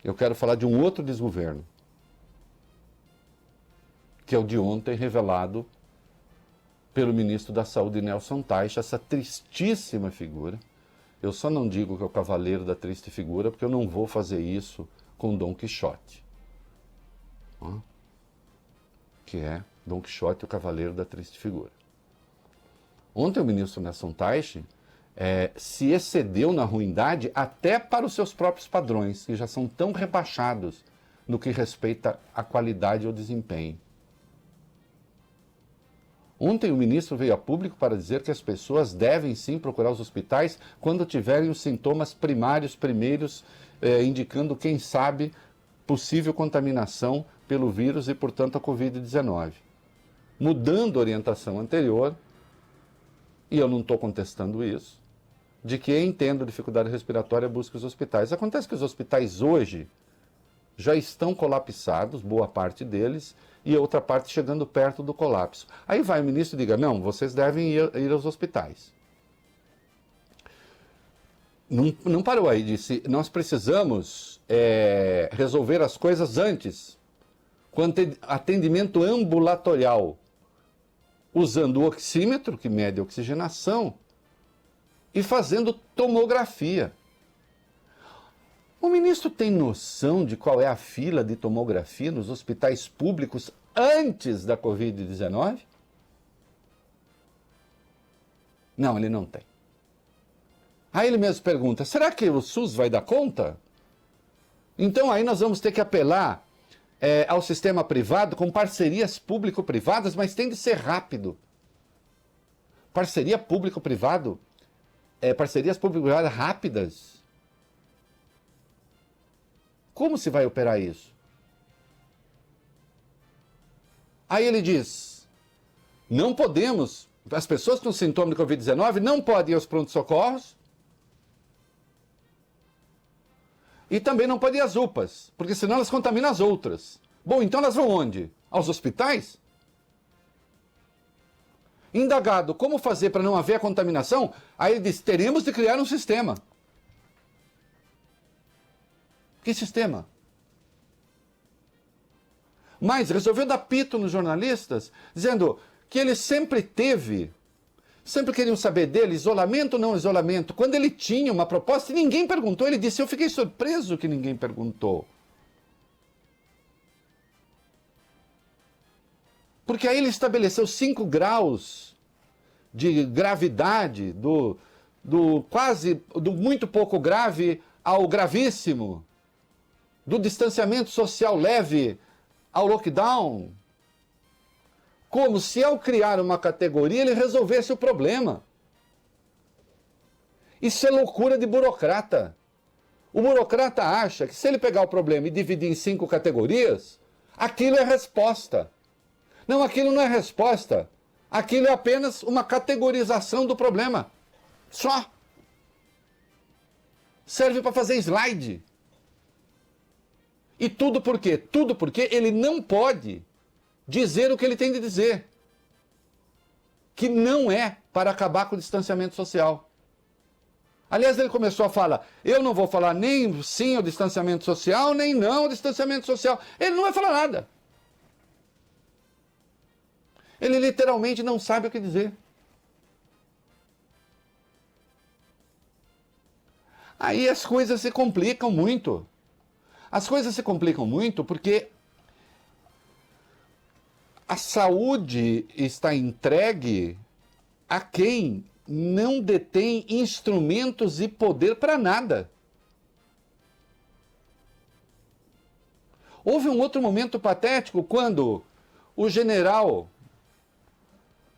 Eu quero falar de um outro desgoverno, que é o de ontem revelado pelo ministro da Saúde, Nelson Teich, essa tristíssima figura. Eu só não digo que é o cavaleiro da triste figura, porque eu não vou fazer isso com Dom Quixote. Que é Dom Quixote, o cavaleiro da triste figura. Ontem o ministro Nelson Teich se excedeu na ruindade até para os seus próprios padrões, que já são tão rebaixados no que respeita à qualidade ou desempenho. Ontem o ministro veio a público para dizer que as pessoas devem sim procurar os hospitais quando tiverem os sintomas primários, primeiros, indicando, quem sabe, possível contaminação pelo vírus e, portanto, a Covid-19. Mudando a orientação anterior, e eu não estou contestando isso, de que entendo dificuldade respiratória, busque os hospitais. Acontece que os hospitais hoje já estão colapsados, boa parte deles, e a outra parte chegando perto do colapso. Aí vai o ministro e diga, não, vocês devem ir aos hospitais. Não parou aí, disse, nós precisamos resolver as coisas antes, com atendimento ambulatorial, usando o oxímetro, que mede a oxigenação, e fazendo tomografia. O ministro tem noção de qual é a fila de tomografia nos hospitais públicos antes da Covid-19? Não, ele não tem. Aí ele mesmo pergunta, será que o SUS vai dar conta? Então aí nós vamos ter que apelar ao sistema privado com parcerias público-privadas, mas tem de ser rápido. Parceria público-privado, parcerias público-privadas rápidas. Como se vai operar isso? Aí ele diz, não podemos, as pessoas com sintoma de Covid-19 não podem ir aos pronto-socorros e também não podem ir às UPAs, porque senão elas contaminam as outras. Bom, então elas vão onde? Aos hospitais? Indagado como fazer para não haver a contaminação, aí ele diz, teremos de criar um sistema. Que sistema? Mas resolveu dar pito nos jornalistas, dizendo que ele sempre queriam saber dele, isolamento ou não isolamento. Quando ele tinha uma proposta e ninguém perguntou, ele disse, eu fiquei surpreso que ninguém perguntou. Porque aí ele estabeleceu 5 graus de gravidade, do muito pouco grave ao gravíssimo, do distanciamento social leve ao lockdown, como se ao criar uma categoria ele resolvesse o problema. Isso é loucura de burocrata. O burocrata acha que se ele pegar o problema e dividir em 5 categorias, aquilo é resposta. Não, aquilo não é resposta. Aquilo é apenas uma categorização do problema. Só. Serve para fazer slide. E tudo por quê? Tudo porque ele não pode dizer o que ele tem de dizer. Que não é para acabar com o distanciamento social. Aliás, ele começou a falar, eu não vou falar nem sim ao distanciamento social, nem não ao distanciamento social. Ele não vai falar nada. Ele literalmente não sabe o que dizer. Aí as coisas se complicam muito. As coisas se complicam muito porque a saúde está entregue a quem não detém instrumentos e poder para nada. Houve um outro momento patético quando o general,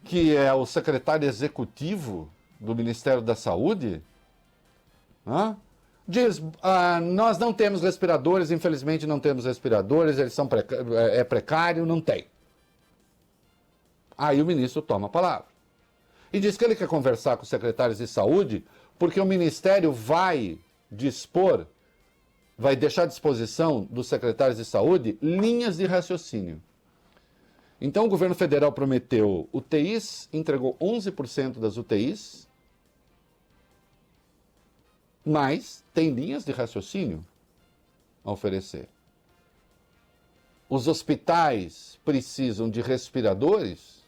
que é o secretário executivo do Ministério da Saúde, diz, nós não temos respiradores, infelizmente não temos respiradores, eles são precário, não tem. Aí o ministro toma a palavra. E diz que ele quer conversar com os secretários de saúde, porque o Ministério vai deixar à disposição dos secretários de saúde linhas de raciocínio. Então o governo federal prometeu UTIs, entregou 11% das UTIs, mas tem linhas de raciocínio. a oferecer. Os hospitais precisam de respiradores,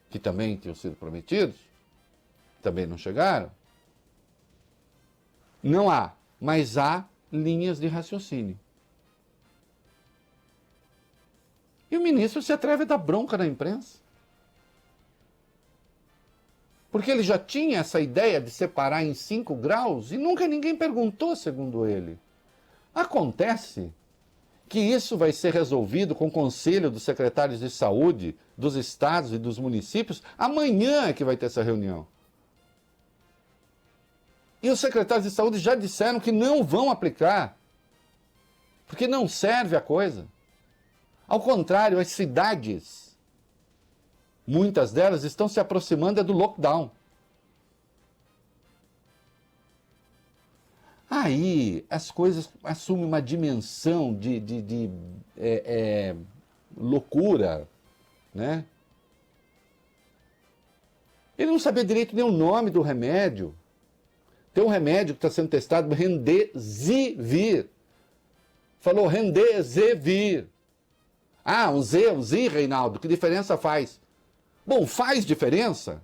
que também tinham sido prometidos, também não chegaram. Não há, mas há linhas de raciocínio. E o ministro se atreve a dar bronca na imprensa. Porque ele já tinha essa ideia de separar em 5 graus e nunca ninguém perguntou, segundo ele. Acontece que isso vai ser resolvido com o conselho dos secretários de saúde dos estados e dos municípios. Amanhã é que vai ter essa reunião. E os secretários de saúde já disseram que não vão aplicar, porque não serve a coisa. Ao contrário, as cidades, muitas delas estão se aproximando do lockdown. Aí as coisas assumem uma dimensão de loucura, né? Ele não sabia direito nem o nome do remédio. Tem um remédio que está sendo testado, Remdesivir. Falou Remdesivir. Ah, um Z, Reinaldo, que diferença faz? Bom, faz diferença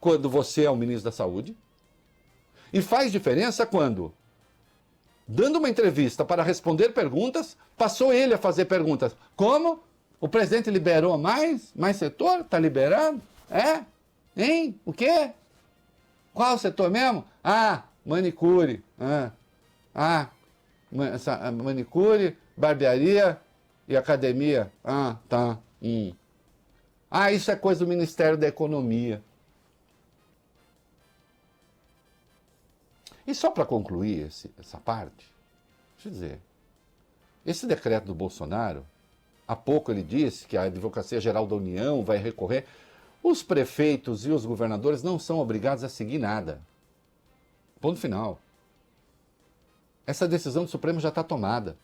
quando você é o ministro da Saúde. E faz diferença quando, dando uma entrevista para responder perguntas, passou ele a fazer perguntas. Como? O presidente liberou mais? Mais setor? Está liberado? É? Hein? O quê? Qual setor mesmo? Ah, manicure. Manicure, barbearia e academia. Ah, tá. Ah, isso é coisa do Ministério da Economia. E só para concluir essa parte, deixa eu dizer, esse decreto do Bolsonaro, há pouco ele disse que a Advocacia Geral da União vai recorrer. Os prefeitos e os governadores não são obrigados a seguir nada. Ponto final. Essa decisão do Supremo já está tomada.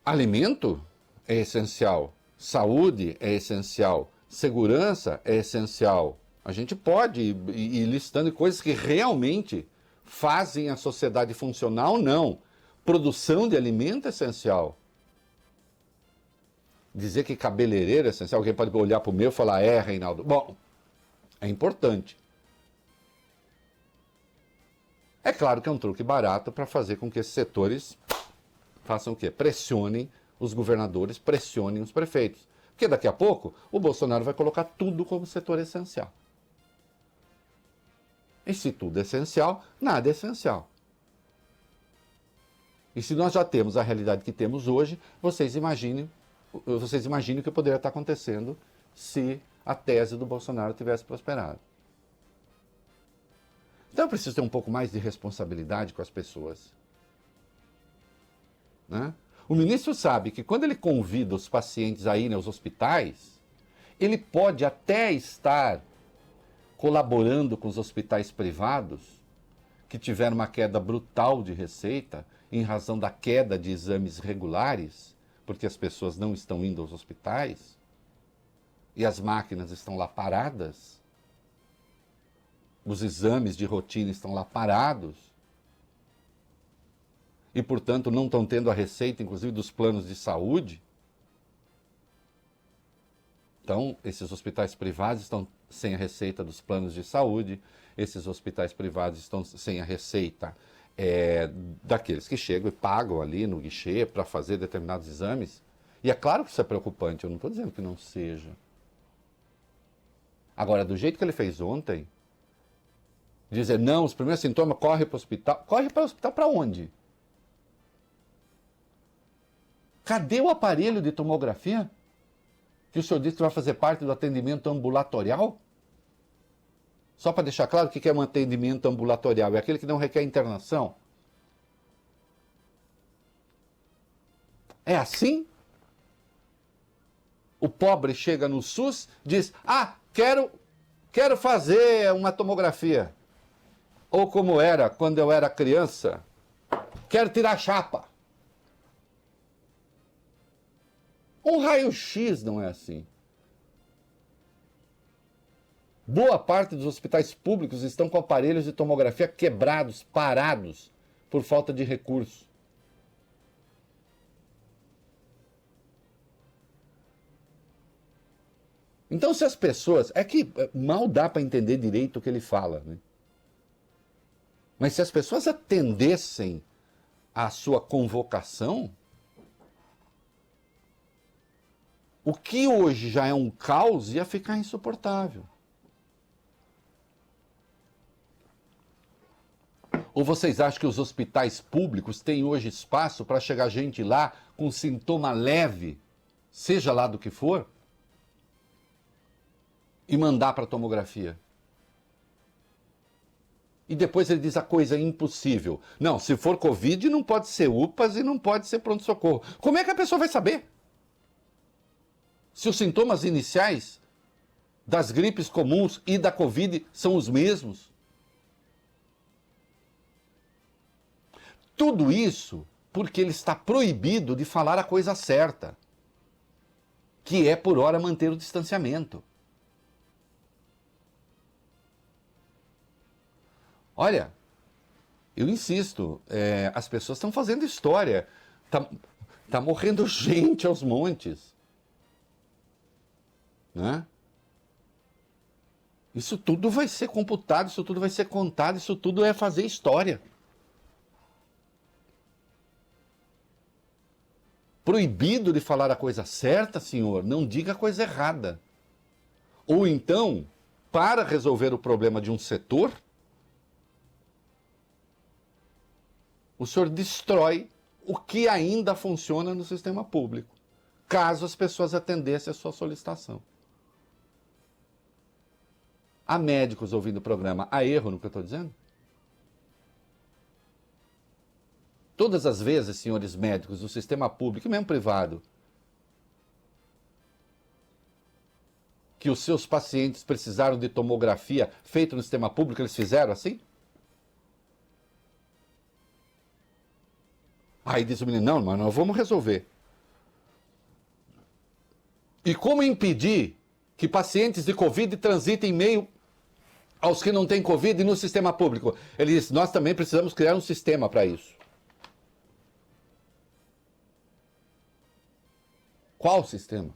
Alimento é essencial, saúde é essencial, segurança é essencial. A gente pode ir listando coisas que realmente fazem a sociedade funcionar ou não. Produção de alimento é essencial. Dizer que cabeleireiro é essencial, alguém pode olhar para o meu e falar, Reinaldo. Bom, é importante. É claro que é um truque barato para fazer com que esses setores façam o quê? Pressionem os governadores, pressionem os prefeitos. Porque daqui a pouco o Bolsonaro vai colocar tudo como setor essencial. E se tudo é essencial, nada é essencial. E se nós já temos a realidade que temos hoje, vocês imaginem o que poderia estar acontecendo se a tese do Bolsonaro tivesse prosperado. Então eu preciso ter um pouco mais de responsabilidade com as pessoas. Né? O ministro sabe que quando ele convida os pacientes a irem aos hospitais, ele pode até estar colaborando com os hospitais privados, que tiveram uma queda brutal de receita em razão da queda de exames regulares, porque as pessoas não estão indo aos hospitais e as máquinas estão lá paradas, os exames de rotina estão lá parados e, portanto, não estão tendo a receita, inclusive, dos planos de saúde. Então, esses hospitais privados estão sem a receita dos planos de saúde, esses hospitais privados estão sem a receita daqueles que chegam e pagam ali no guichê para fazer determinados exames. E é claro que isso é preocupante, eu não estou dizendo que não seja. Agora, do jeito que ele fez ontem, dizer, não, os primeiros sintomas, corre para o hospital. Corre para o hospital para onde? Cadê o aparelho de tomografia? Que o senhor disse que vai fazer parte do atendimento ambulatorial? Só para deixar claro o que é um atendimento ambulatorial. É aquele que não requer internação. É assim? O pobre chega no SUS, diz, quero fazer uma tomografia. Ou como era quando eu era criança, quero tirar chapa. Um raio-x não é assim. Boa parte dos hospitais públicos estão com aparelhos de tomografia quebrados, parados, por falta de recurso. Então, se as pessoas... É que mal dá para entender direito o que ele fala, né? Mas se as pessoas atendessem à sua convocação, o que hoje já é um caos ia ficar insuportável. Ou vocês acham que os hospitais públicos têm hoje espaço para chegar gente lá com sintoma leve, seja lá do que for, e mandar para a tomografia? E depois ele diz a coisa impossível. Não, se for Covid não pode ser UPAs e não pode ser pronto-socorro. Como é que a pessoa vai saber? Se os sintomas iniciais das gripes comuns e da Covid são os mesmos. Tudo isso porque ele está proibido de falar a coisa certa, que é, por hora, manter o distanciamento. Olha, eu insisto, as pessoas estão fazendo história. Tá morrendo gente aos montes. Né? Isso tudo vai ser computado, isso tudo vai ser contado, isso tudo é fazer história. Proibido de falar a coisa certa, senhor, não diga a coisa errada. Ou então, para resolver o problema de um setor, o senhor destrói o que ainda funciona no sistema público, caso as pessoas atendessem a sua solicitação. Há médicos ouvindo o programa. Há erro no que eu estou dizendo? Todas as vezes, senhores médicos, do sistema público e mesmo privado, que os seus pacientes precisaram de tomografia feita no sistema público, eles fizeram assim? Aí diz o menino, não, mas nós vamos resolver. E como impedir que pacientes de Covid transitem meio aos que não têm Covid no sistema público? Ele diz, nós também precisamos criar um sistema para isso. Qual sistema?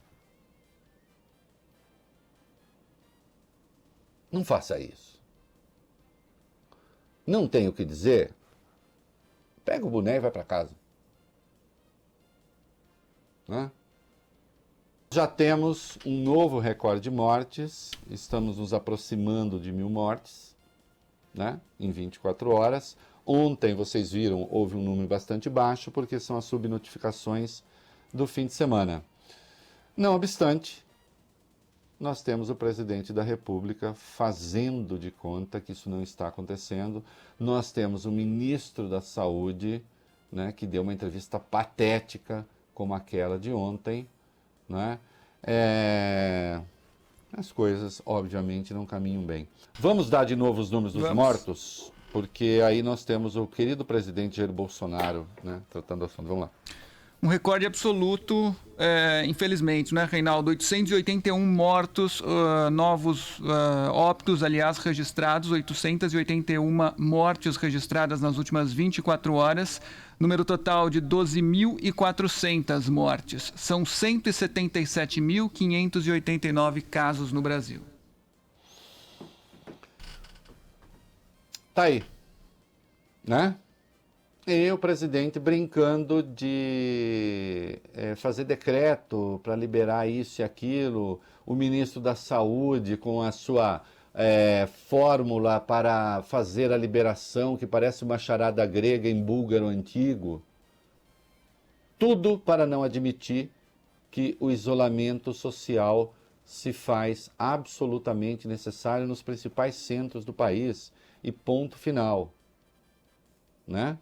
Não faça isso. Não tem o que dizer? Pega o boné e vai para casa. Né? Já temos um novo recorde de mortes, estamos nos aproximando de 1.000 mortes, né? Em 24 horas. Ontem, vocês viram, houve um número bastante baixo, porque são as subnotificações do fim de semana. Não obstante, nós temos o presidente da República fazendo de conta que isso não está acontecendo. Nós temos o ministro da Saúde, né, que deu uma entrevista patética como aquela de ontem. Né? As coisas, obviamente, não caminham bem. Vamos dar de novo os números dos mortos? Porque aí nós temos o querido presidente Jair Bolsonaro, né, tratando do assunto. Vamos lá. Um recorde absoluto, infelizmente, né, Reinaldo? 881 mortos, novos óbitos, aliás, registrados, 881 mortes registradas nas últimas 24 horas, número total de 12.400 mortes. São 177.589 casos no Brasil. Tá aí, né? E o presidente brincando de fazer decreto para liberar isso e aquilo, o ministro da Saúde com a sua fórmula para fazer a liberação, que parece uma charada grega em búlgaro antigo. Tudo para não admitir que o isolamento social se faz absolutamente necessário nos principais centros do país e ponto final, né?